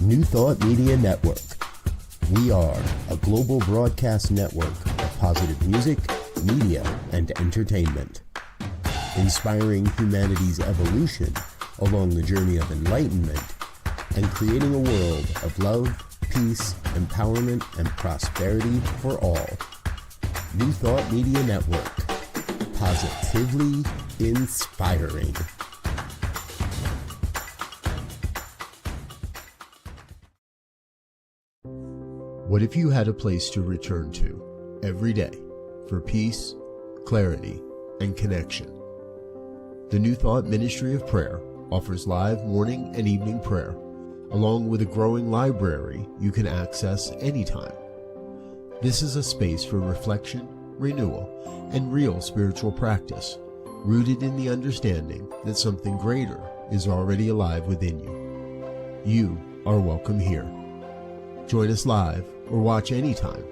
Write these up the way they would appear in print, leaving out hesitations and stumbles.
New Thought Media Network. We are a global broadcast network of positive music, media, and entertainment, inspiring humanity's evolution along the journey of enlightenment and creating a world of love, peace, empowerment, and prosperity for all. New Thought Media Network. Positively inspiring. What if you had a place to return to every day for peace, clarity, and connection? The New Thought Ministry of Prayer offers live morning and evening prayer, along with a growing library you can access anytime. This is a space for reflection, renewal, and real spiritual practice, rooted in the understanding that something greater is already alive within you. You are welcome here. Join us live or watch anytime.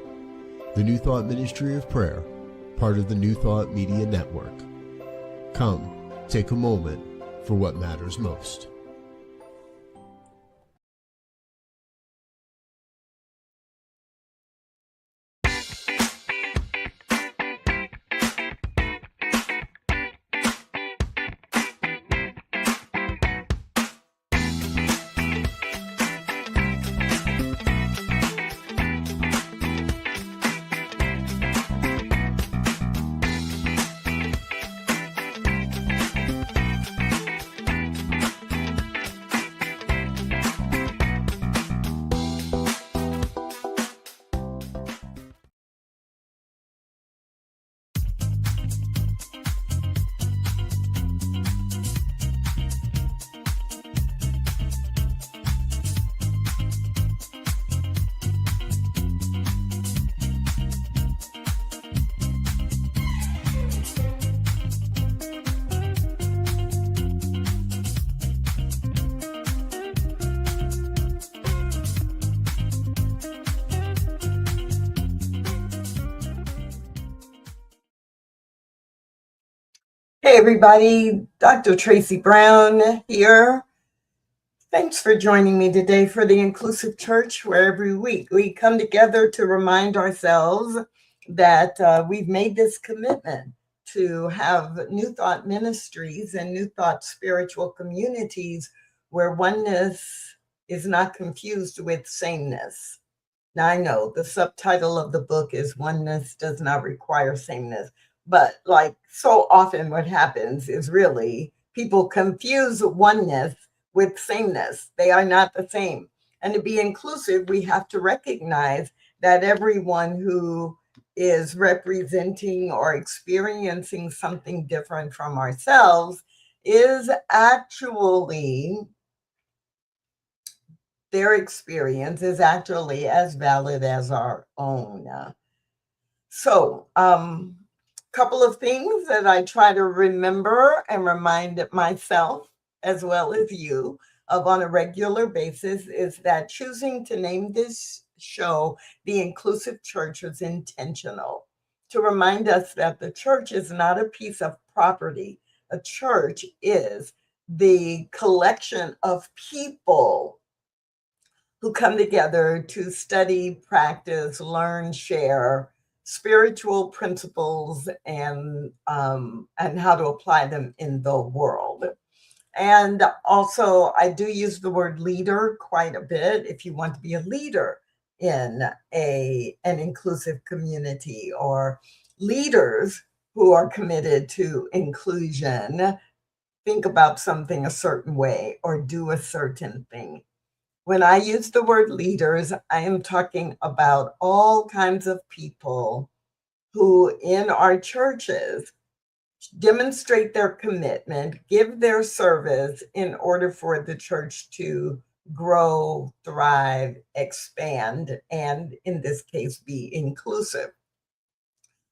The New Thought Ministry of Prayer, part of the New Thought Media Network. Come, take a moment for what matters most. Hey everybody, Dr. Tracy Brown here. Thanks for joining me today for the Inclusive Church, where every week we come together to remind ourselves that we've made this commitment to have New Thought ministries and New Thought spiritual communities where oneness is not confused with sameness. Now I know the subtitle of the book is Oneness Does Not Require Sameness. But like so often what happens is really people confuse oneness with sameness. They are not the same. And to be inclusive, we have to recognize that everyone who is representing or experiencing something different from ourselves is actually, their experience is actually as valid as our own. Couple of things that I try to remember and remind myself as well as you of on a regular basis is that choosing to name this show The Inclusive Church was intentional to remind us that the church is not a piece of property. A church is the collection of people who come together to study, practice, learn, share spiritual principles and how to apply them in the world. And also, I do use the word leader quite a bit. If you want to be a leader in an inclusive community, or leaders who are committed to inclusion, think about something a certain way or do a certain thing. When I use the word leaders, I am talking about all kinds of people who in our churches demonstrate their commitment, give their service in order for the church to grow, thrive, expand, and in this case, be inclusive.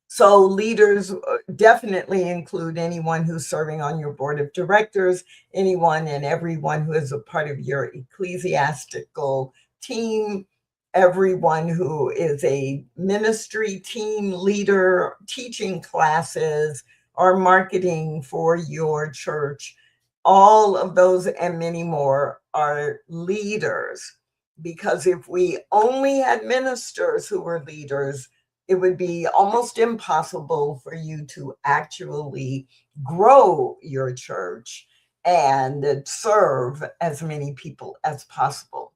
So leaders definitely include anyone who's serving on your board of directors, anyone and everyone who is a part of your ecclesiastical team, everyone who is a ministry team leader, teaching classes, or marketing for your church. All of those and many more are leaders. because if we only had ministers who were leaders, it would be almost impossible for you to actually grow your church and serve as many people as possible.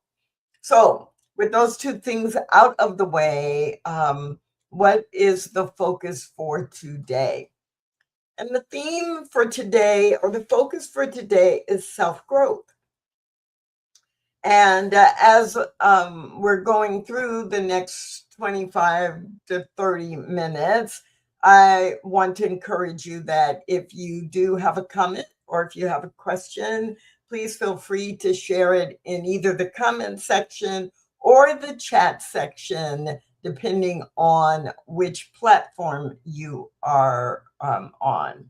So, with those two things out of the way, what is the focus for today? And the theme for today, or the focus for today, is self growth. And as we're going through the next 25 to 30 minutes, I want to encourage you that if you do have a comment or if you have a question, please feel free to share it in either the comment section or the chat section, depending on which platform you are on.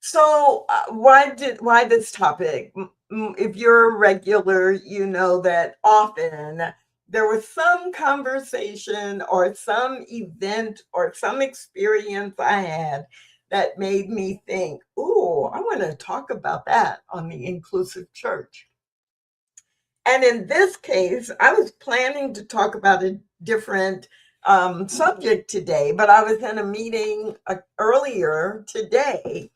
So, why this topic? If you're a regular, you know that often there was some conversation or some event or some experience I had that made me think, "Ooh, I want to talk about that on the inclusive church." And in this case, I was planning to talk about a different subject today, but I was in a meeting earlier today,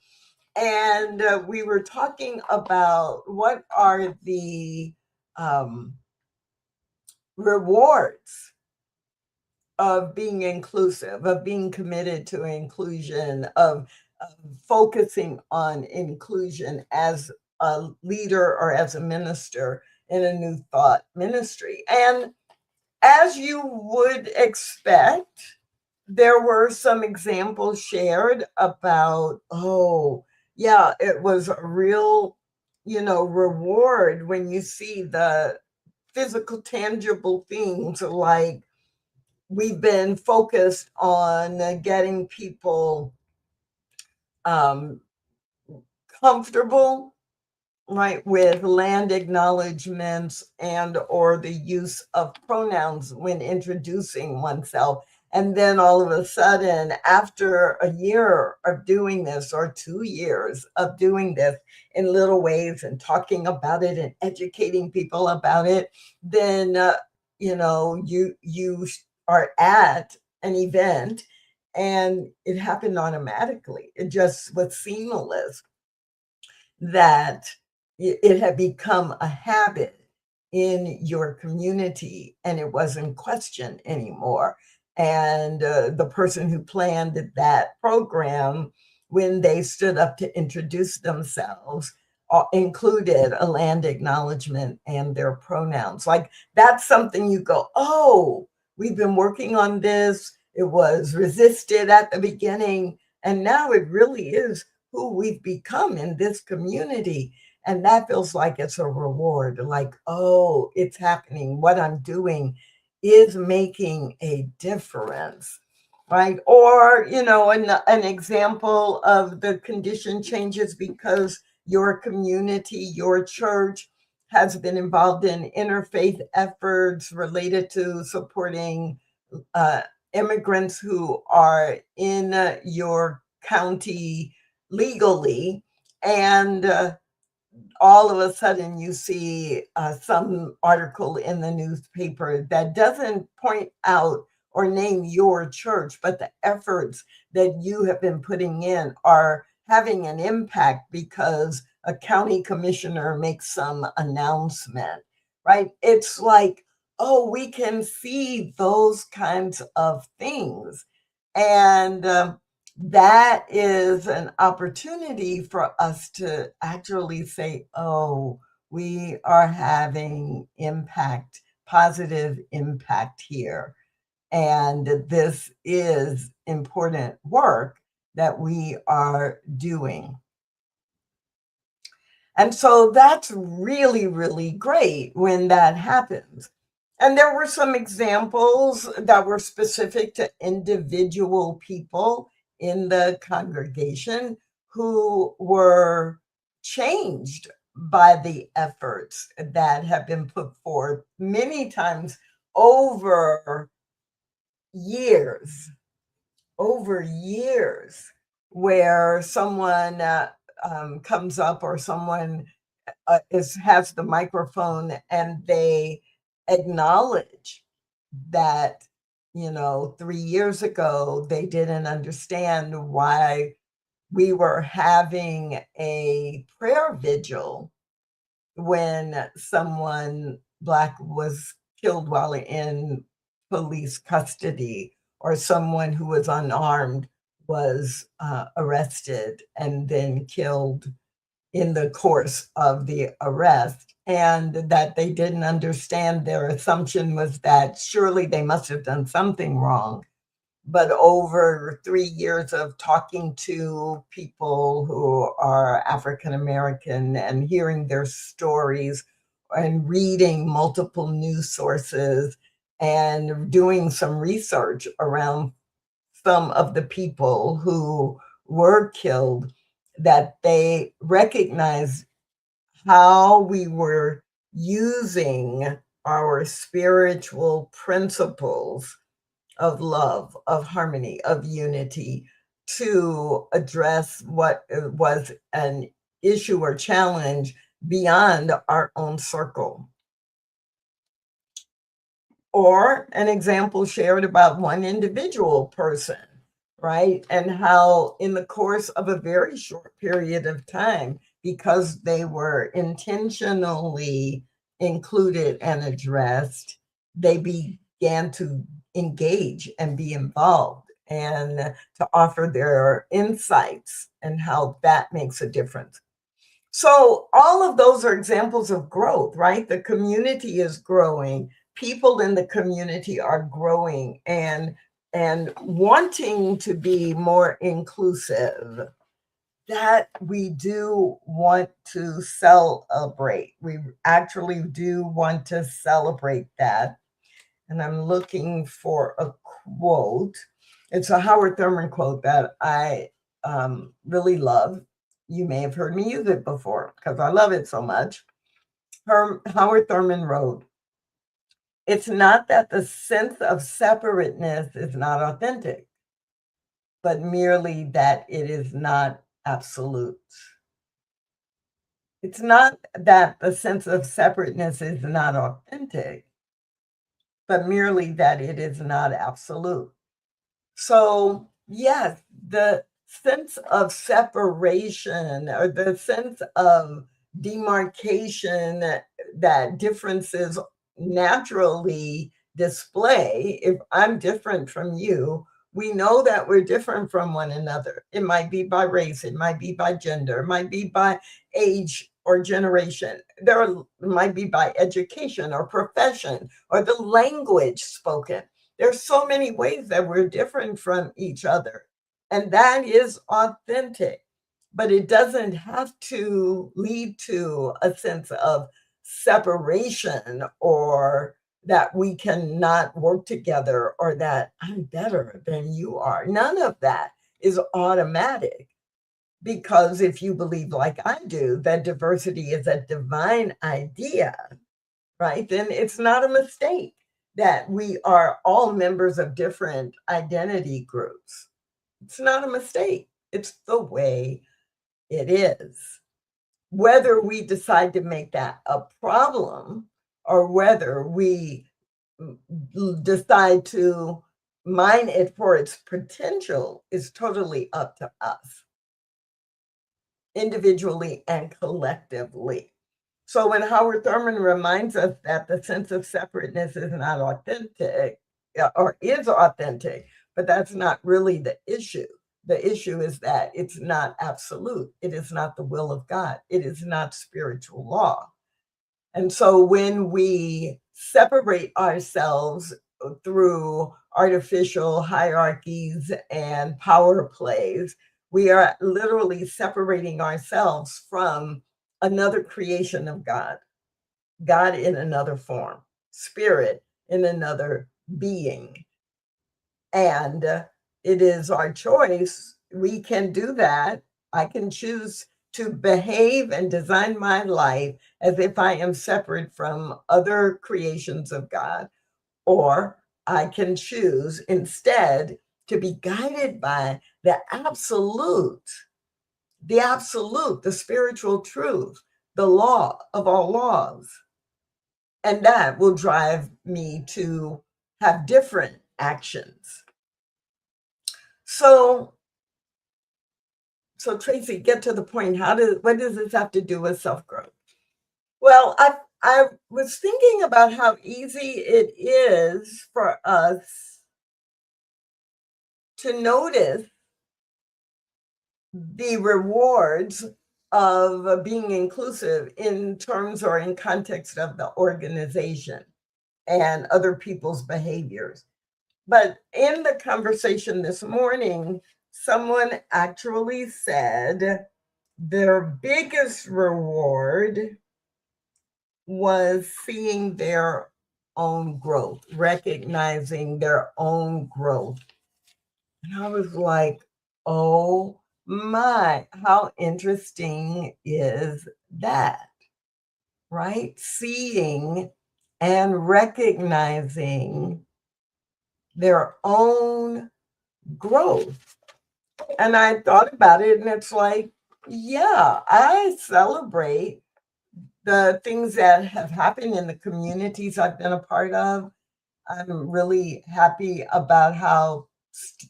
and we were talking about what are the um, rewards of being inclusive, of being committed to inclusion, of focusing on inclusion as a leader or as a minister in a New Thought ministry. And as you would expect, there were some examples shared about, oh, yeah, it was a real, reward when you see the physical, tangible things, like we've been focused on getting people um, comfortable, right, with land acknowledgments and or the use of pronouns when introducing oneself. And then all of a sudden, after a year of doing this or 2 years of doing this in little ways and talking about it and educating people about it, then you are at an event and it happened automatically. It just was seamless, that it had become a habit in your community and it wasn't questioned anymore. And the person who planned that program, when they stood up to introduce themselves, included a land acknowledgement and their pronouns. Like, that's something you go, oh, we've been working on this. It was resisted at the beginning, and now it really is who we've become in this community. And that feels like it's a reward, like, oh, it's happening. What I'm doing is making a difference, right? Or, an example of the condition changes because your community, your church has been involved in interfaith efforts related to supporting uh, immigrants who are in your county legally, and all of a sudden you see some article in the newspaper that doesn't point out or name your church, but the efforts that you have been putting in are having an impact because a county commissioner makes some announcement, right? It's like, oh, we can see those kinds of things. And that is an opportunity for us to actually say, oh, we are having impact, positive impact here. And this is important work that we are doing. And so that's really, really great when that happens. And there were some examples that were specific to individual people in the congregation who were changed by the efforts that have been put forth many times over years, over years, where someone comes up or someone has the microphone and they acknowledge that 3 years ago they didn't understand why we were having a prayer vigil when someone Black was killed while in police custody, or someone who was unarmed was arrested and then killed in the course of the arrest, and that they didn't understand. Their assumption was that surely they must have done something wrong. But over 3 years of talking to people who are African American and hearing their stories and reading multiple news sources and doing some research around some of the people who were killed, that they recognized how we were using our spiritual principles of love, of harmony, of unity to address what was an issue or challenge beyond our own circle. Or an example shared about one individual person, right? And how, in the course of a very short period of time, because they were intentionally included and addressed, they began to engage and be involved and to offer their insights, and how that makes a difference. So all of those are examples of growth, right? The community is growing. People in the community are growing and wanting to be more inclusive. That we do want to celebrate. We actually do want to celebrate that. And I'm looking for a quote. It's a Howard Thurman quote that I really love. You may have heard me use it before because I love it so much. Howard Thurman wrote, "It's not that the sense of separateness is not authentic, but merely that it is not absolute." It's not that the sense of separateness is not authentic, but merely that it is not absolute. So, yes, the sense of separation or the sense of demarcation that differences naturally display, if I'm different from you, we know that we're different from one another. It might be by race, it might be by gender, it might be by age or generation. Might be by education or profession or the language spoken. There's so many ways that we're different from each other, and that is authentic. But it doesn't have to lead to a sense of separation, or that we cannot work together, or that I'm better than you are. None of that is automatic, because if you believe, like I do, that diversity is a divine idea, right, then it's not a mistake that we are all members of different identity groups. It's not a mistake. It's the way it is. Whether we decide to make that a problem, or whether we decide to mine it for its potential, is totally up to us, individually and collectively. So when Howard Thurman reminds us that the sense of separateness is not authentic, or is authentic, but that's not really the issue. The issue is that it's not absolute. It is not the will of God. It is not spiritual law. And so when we separate ourselves through artificial hierarchies and power plays, we are literally separating ourselves from another creation of God, God in another form, spirit in another being. And it is our choice. We can do that. I can choose to behave and design my life as if I am separate from other creations of God, or I can choose instead to be guided by the absolute, the spiritual truth the law of all laws. And that will drive me to have different actions. So Tracy, get to the point. What does this have to do with self-growth? Well, I was thinking about how easy it is for us to notice the rewards of being inclusive in terms or in context of the organization and other people's behaviors. But in the conversation this morning, someone actually said their biggest reward was seeing their own growth, recognizing their own growth. And I was like, oh my, how interesting is that? Right? Seeing and recognizing their own growth. And I thought about it, and it's like, yeah, I celebrate the things that have happened in the communities I've been a part of. I'm really happy about how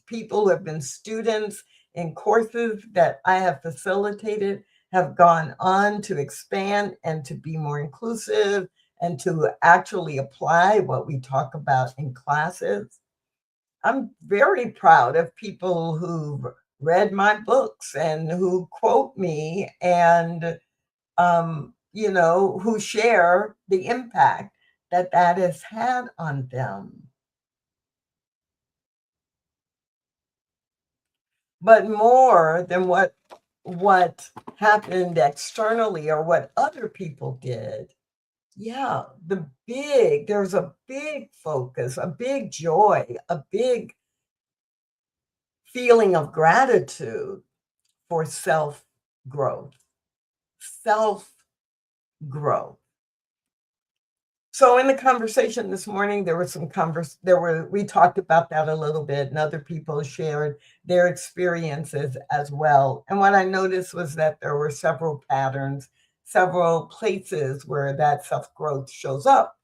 people who have been students in courses that I have facilitated have gone on to expand and to be more inclusive and to actually apply what we talk about in classes. I'm very proud of people who've read my books and who quote me and who share the impact that has had on them. But more than what happened externally or what other people did, yeah, there's a big focus, a big joy, a big feeling of gratitude for self-growth. Self-growth. So in the conversation this morning, we talked about that a little bit, and other people shared their experiences as well. And what I noticed was that there were several patterns, several places where that self-growth shows up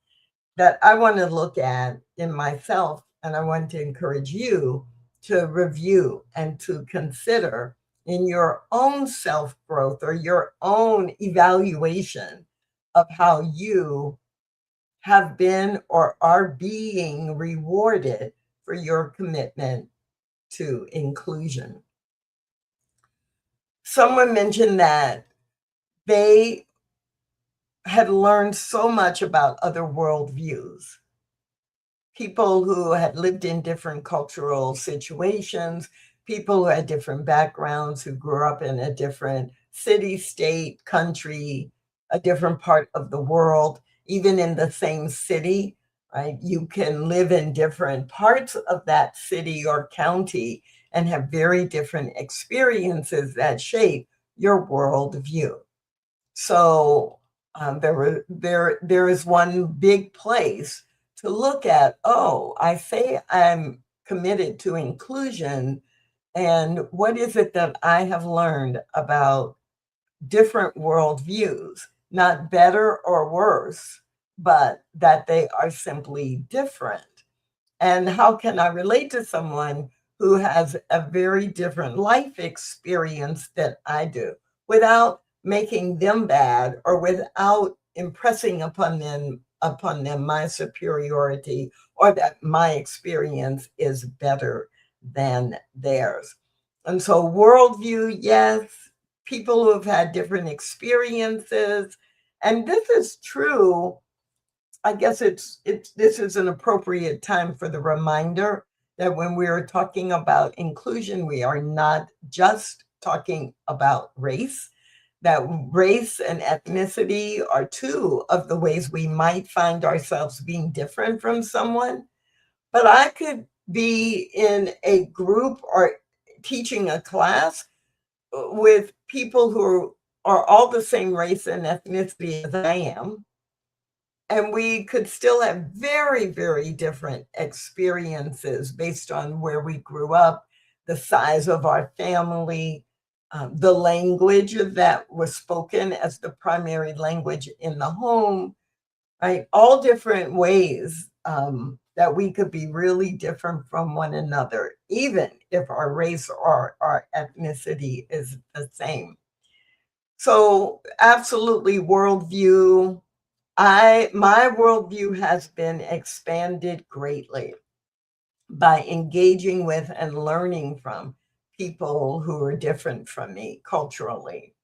that I want to look at in myself, and I want to encourage you to review and to consider in your own self-growth or your own evaluation of how you have been or are being rewarded for your commitment to inclusion. Someone mentioned that they had learned so much about other worldviews. People who had lived in different cultural situations, people who had different backgrounds, who grew up in a different city, state, country, a different part of the world, even in the same city, right? You can live in different parts of that city or county and have very different experiences that shape your worldview. So there is one big place to look at, I say I'm committed to inclusion, and what is it that I have learned about different worldviews, not better or worse, but that they are simply different. And how can I relate to someone who has a very different life experience than I do without making them bad or without impressing upon them my superiority or that my experience is better than theirs? And so worldview, yes, people who have had different experiences. And this is true. I guess this is an appropriate time for the reminder that when we are talking about inclusion, we are not just talking about race, that race and ethnicity are two of the ways we might find ourselves being different from someone. But I could be in a group or teaching a class with people who are all the same race and ethnicity as I am. And we could still have very, very different experiences based on where we grew up, the size of our family, the language that was spoken as the primary language in the home, right? All different ways that we could be really different from one another, even if our race or our ethnicity is the same. So, absolutely, worldview. My worldview has been expanded greatly by engaging with and learning from people who are different from me culturally.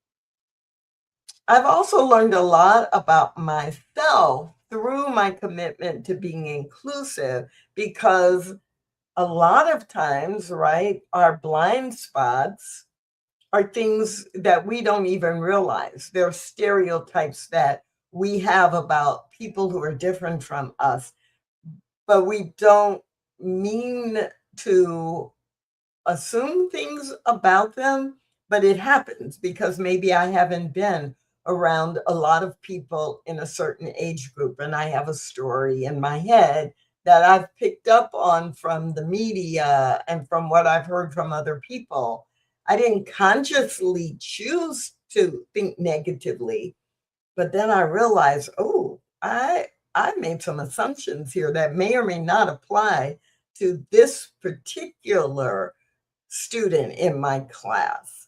I've also learned a lot about myself through my commitment to being inclusive because a lot of times, right, our blind spots are things that we don't even realize. There are stereotypes that we have about people who are different from us, but we don't mean to assume things about them, but it happens because maybe I haven't been around a lot of people in a certain age group, and I have a story in my head that I've picked up on from the media and from what I've heard from other people. I didn't consciously choose to think negatively, but then I realized, oh, I made some assumptions here that may or may not apply to this particular student in my class.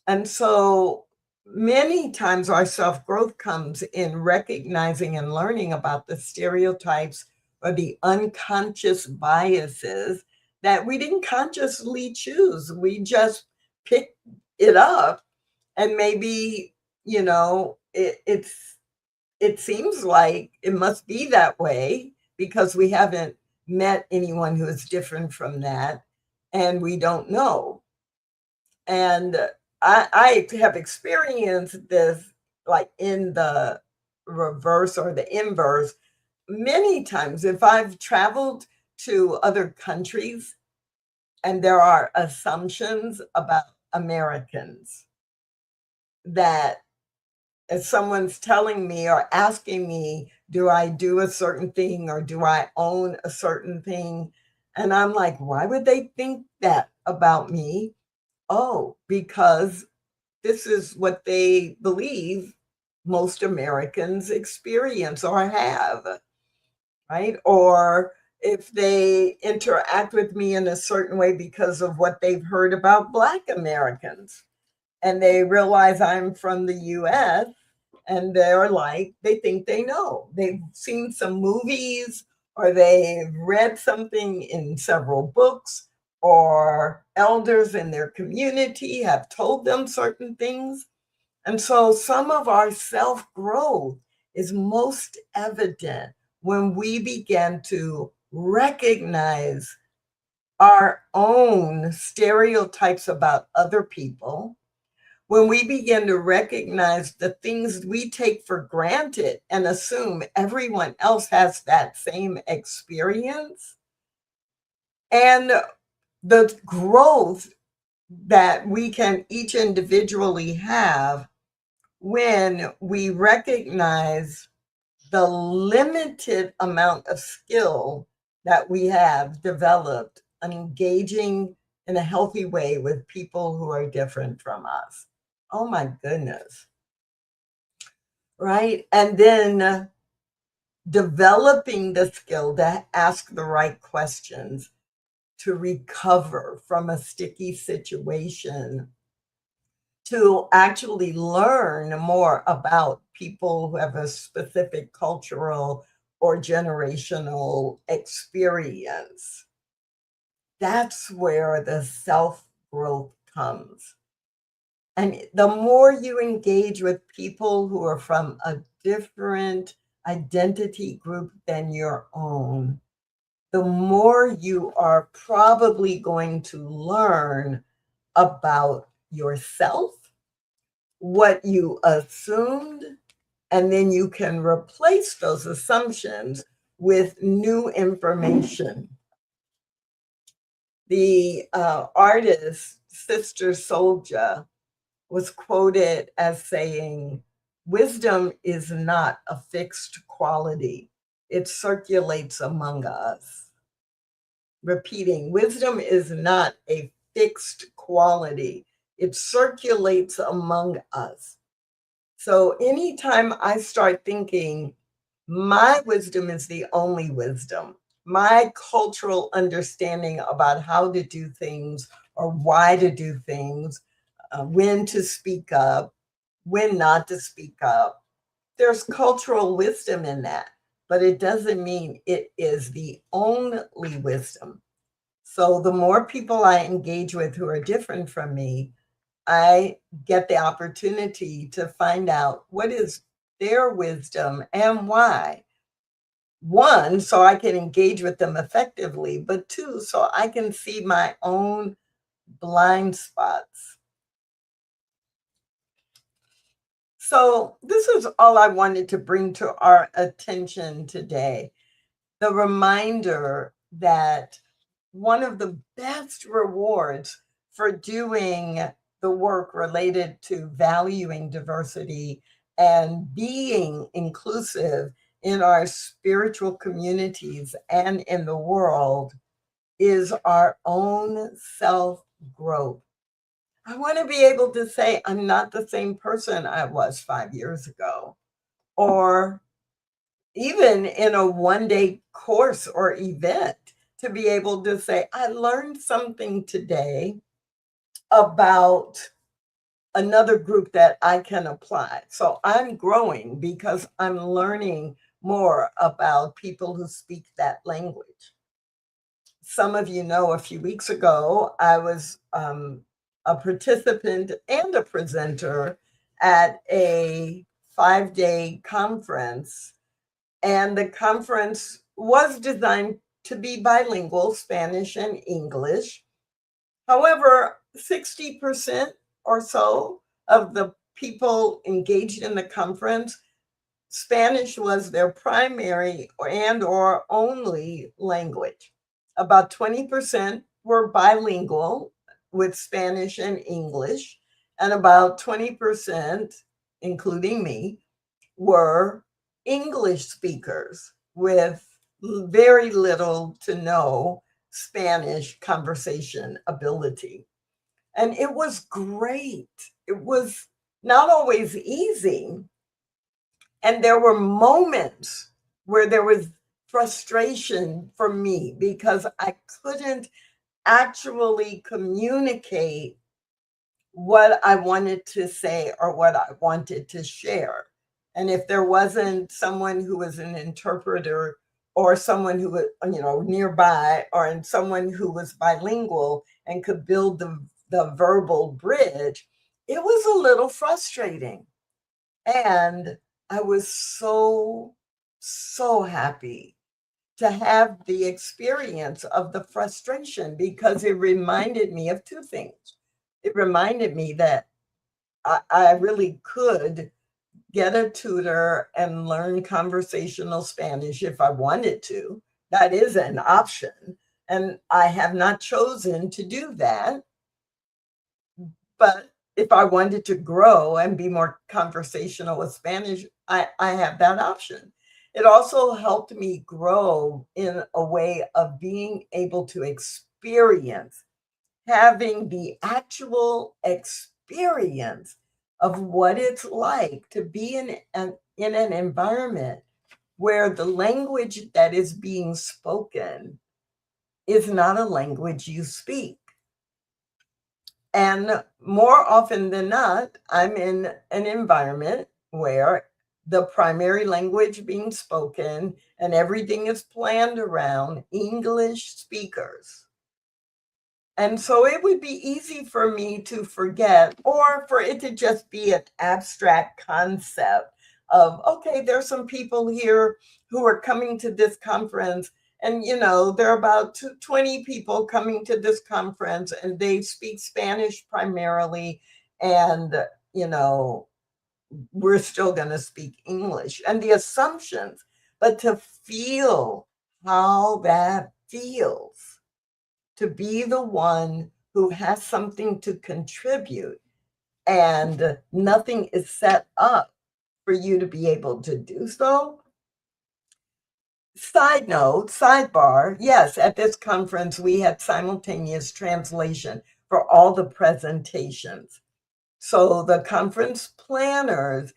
And so many times our self growth comes in recognizing and learning about the stereotypes or the unconscious biases that we didn't consciously choose. We just picked it up, and maybe, it seems like it must be that way because we haven't met anyone who is different from that, and we don't know. And I have experienced this like in the reverse or the inverse many times. If I've traveled to other countries and there are assumptions about Americans that if someone's telling me or asking me, do I do a certain thing or do I own a certain thing? And I'm like, why would they think that about me? Oh, because this is what they believe most Americans experience or have, right? Or if they interact with me in a certain way because of what they've heard about Black Americans and they realize I'm from the US and they're like, they think they know. They've seen some movies or they've read something in several books or elders in their community have told them certain things. And so some of our self growth is most evident when we begin to recognize our own stereotypes about other people, when we begin to recognize the things we take for granted and assume everyone else has that same experience, and the growth that we can each individually have when we recognize the limited amount of skill that we have developed on engaging in a healthy way with people who are different from us. Oh my goodness. Right? And then developing the skill to ask the right questions, to recover from a sticky situation, to actually learn more about people who have a specific cultural or generational experience. That's where the self growth comes. And the more you engage with people who are from a different identity group than your own, the more you are probably going to learn about yourself, what you assumed, and then you can replace those assumptions with new information. The artist, Sister Soldier, was quoted as saying, wisdom is not a fixed quality, it circulates among us. Repeating, wisdom is not a fixed quality, It circulates among us. So anytime I start thinking my wisdom is the only wisdom, my cultural understanding about how to do things or why to do things, when to speak up, when not to speak up, there's cultural wisdom in that, but it doesn't mean it is the only wisdom. So the more people I engage with who are different from me, I get the opportunity to find out what is their wisdom and why. One, so I can engage with them effectively, but two, so I can see my own blind spots. So, this is all I wanted to bring to our attention today. The reminder that one of the best rewards for doing the work related to valuing diversity and being inclusive in our spiritual communities and in the world is our own self growth. I want to be able to say, I'm not the same person I was 5 years ago, or even in a 1 day course or event, to be able to say, I learned something today about another group that I can apply. So I'm growing because I'm learning more about people who speak that language. Some of you know a few weeks ago, I was a participant and a presenter at a 5 day conference. And the conference was designed to be bilingual, Spanish and English. However, 60% or so of the people engaged in the conference, Spanish was their primary and or only language. About 20% were bilingual with Spanish and English, and about 20%, including me, were English speakers with very little to no Spanish conversation ability. And it was great. It was not always easy. And there were moments where there was frustration for me because I couldn't actually communicate what I wanted to say or what I wanted to share. And if there wasn't someone who was an interpreter or someone who was, nearby, or someone who was bilingual and could build the verbal bridge, it was a little frustrating. And I was so, so happy to have the experience of the frustration because it reminded me of two things. It reminded me that I really could get a tutor and learn conversational Spanish if I wanted to. That is an option. And I have not chosen to do that. But if I wanted to grow and be more conversational with Spanish, I have that option. It also helped me grow in a way of being able to experience, having the actual experience of what it's like to be in an environment where the language that is being spoken is not a language you speak. And more often than not, I'm in an environment where the primary language being spoken and everything is planned around English speakers. And so it would be easy for me to forget, or for it to just be an abstract concept of, okay, there's some people here who are coming to this conference. And, there are about 20 people coming to this conference and they speak Spanish primarily. And, we're still going to speak English, and the assumptions, but to feel how that feels, to be the one who has something to contribute and nothing is set up for you to be able to do so. Side note, sidebar, yes, at this conference we had simultaneous translation, for all the presentations. So the conference planners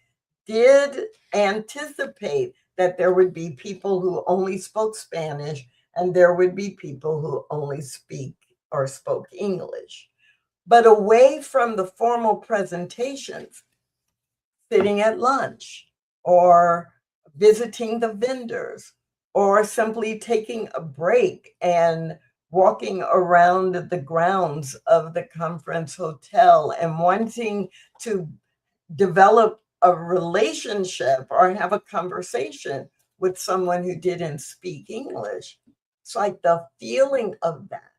did anticipate that there would be people who only spoke Spanish and there would be people who only speak or spoke English. But away from the formal presentations, sitting at lunch or visiting the vendors or simply taking a break and walking around the grounds of the conference hotel and wanting to develop a relationship or have a conversation with someone who didn't speak English. It's like the feeling of that,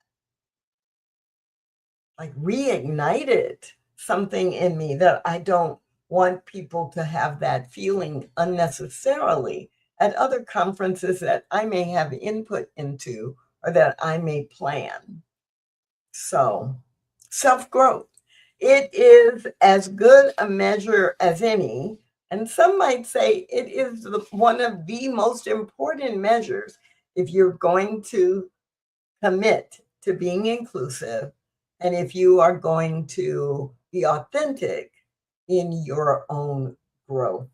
like reignited something in me that I don't want people to have that feeling unnecessarily at other conferences that I may have input into or that I may plan. So, self-growth. It is as good a measure as any, and some might say it is one of the most important measures if you're going to commit to being inclusive and if you are going to be authentic in your own growth.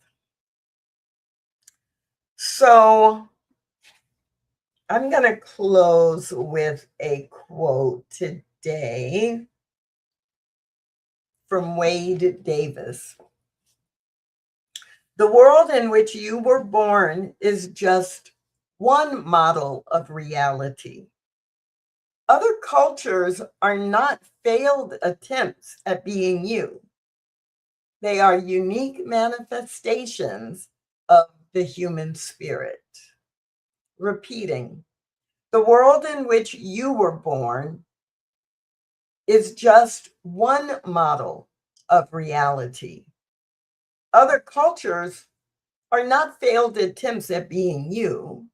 So I'm going to close with a quote today from Wade Davis. The world in which you were born is just one model of reality. Other cultures are not failed attempts at being you. They are unique manifestations of the human spirit. Repeating, the world in which you were born is just one model of reality. Other cultures are not failed attempts at being you.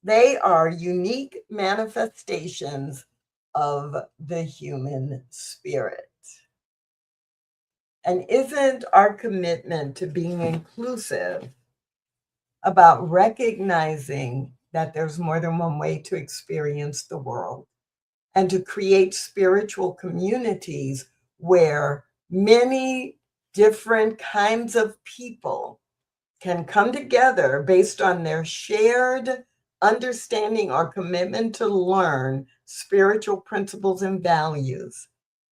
They are unique manifestations of the human spirit. And isn't our commitment to being inclusive about recognizing that there's more than one way to experience the world and to create spiritual communities where many different kinds of people can come together based on their shared understanding or commitment to learn spiritual principles and values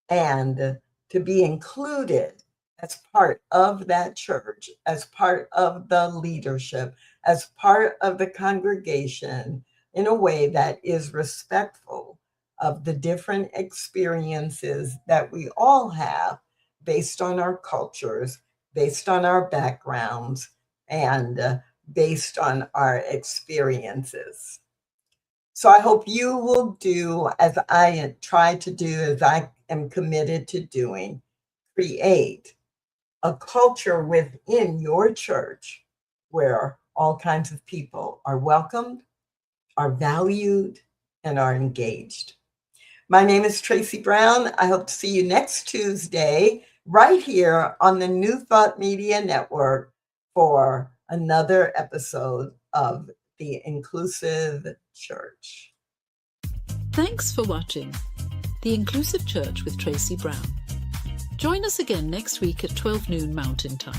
and to be included as part of that church, as part of the leadership, as part of the congregation in a way that is respectful of the different experiences that we all have based on our cultures, based on our backgrounds, and based on our experiences. So I hope you will do as I try to do, as I am committed to doing, create a culture within your church where all kinds of people are welcomed, are valued, and are engaged. My name is Tracy Brown. I hope to see you next Tuesday right here on the New Thought Media Network for another episode of The Inclusive Church. Thanks for watching The Inclusive Church with Tracy Brown. Join us again next week at 12 noon Mountain Time.